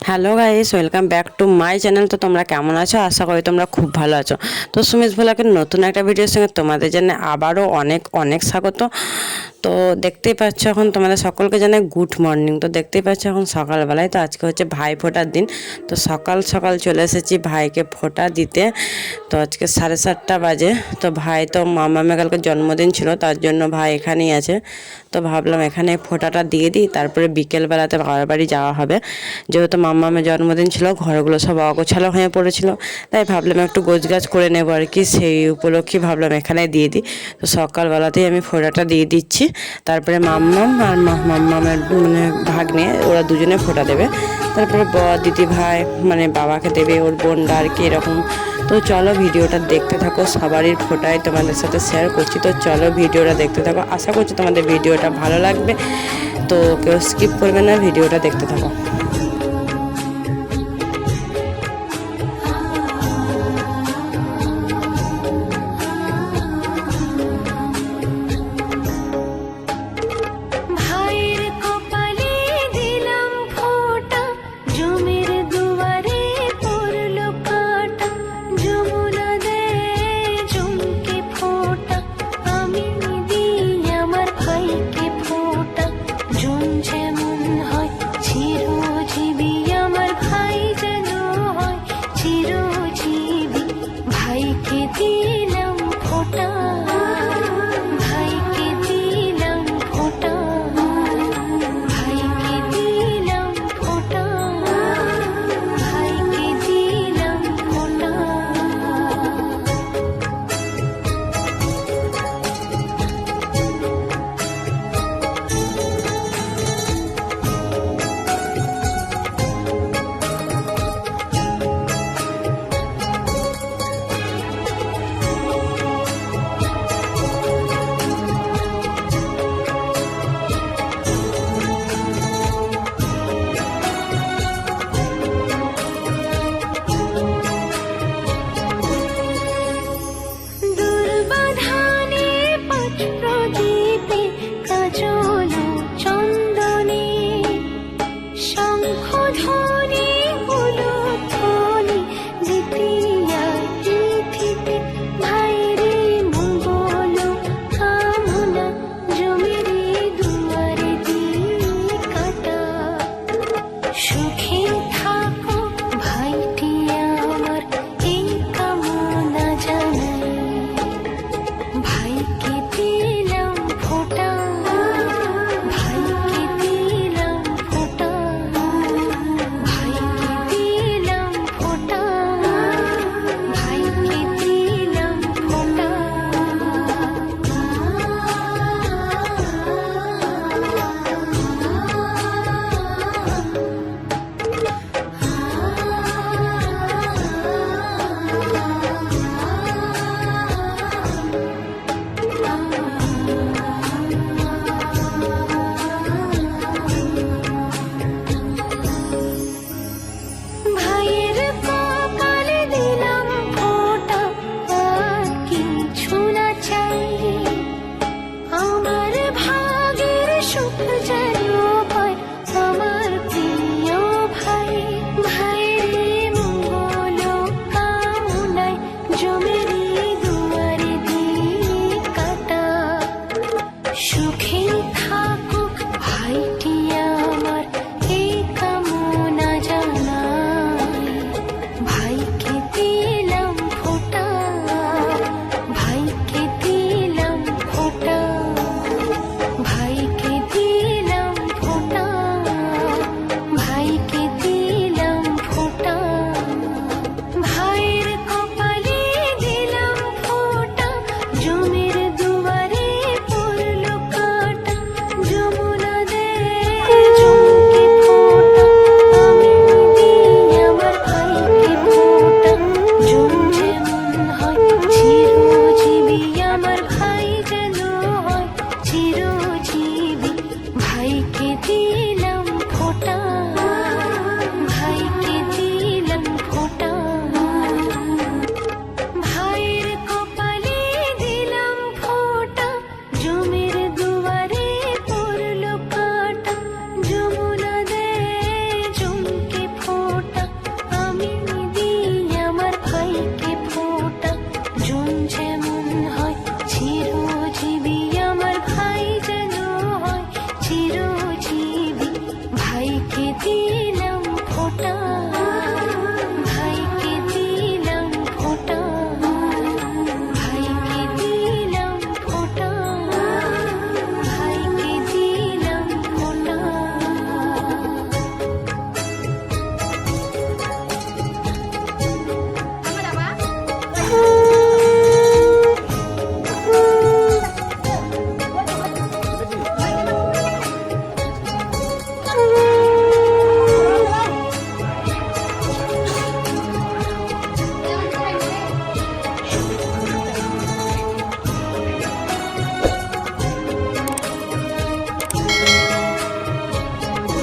Hello guys, welcome back to my channel. তো তোমরা কেমন আছো? আশা করি তোমরা খুব ভালো আছো। তো সুমিত ভ্লগের নতুন একটা ভিডিওর সঙ্গে তোমাদের জন্য আবারও অনেক অনেক স্বাগত। তো দেখতেই পাচ্ছ এখন তোমাদের সকলকে জানাই গুড মর্নিং। তো দেখতেই পাচ্ছ এখন সকালবেলায়, তো আজকে হচ্ছে ভাই ফোঁটার দিন। তো সকাল সকাল চলে এসেছি ভাইকে ফোঁটা দিতে। তো আজকে 7:30 বাজে। তো ভাই তো মামামের কালকে জন্মদিন ছিল, তার জন্য ভাই এখানেই আছে। তো ভাবলাম এখানে ফোঁটাটা দিয়ে দিই, তারপরে বিকেলবেলাতে বাবার বাড়ি যাওয়া হবে। যেহেতু মামামের জন্মদিন ছিল, ঘরগুলো সব অগোছালো হয়ে পড়েছিল, তাই ভাবলাম একটু গোছগাছ করে নেবো আর কি। সেই উপলক্ষে ভাবলাম এখানে দিয়ে দিই। তো সকালবেলাতেই আমি ফোঁটাটা দিয়ে দিচ্ছি। তারপরে মাম্মাম আর মাম্মামের ভাগ্নে, ওরা দুজনে ফোঁটা দেবে। তারপরে দিদি ভাই বাবাকে দেবে, ওর বোনটা আর কি, এরকম। তো চলো ভিডিওটা দেখতে থাকো, সবারই ফোঁটায় তোমাদের সাথে শেয়ার করছি। তো চলো ভিডিওটা দেখতে থাকো, আশা করছি তোমাদের ভিডিওটা ভালো লাগবে। তো কেউ স্কিপ করবে না, ভিডিওটা দেখতে থাকো। কি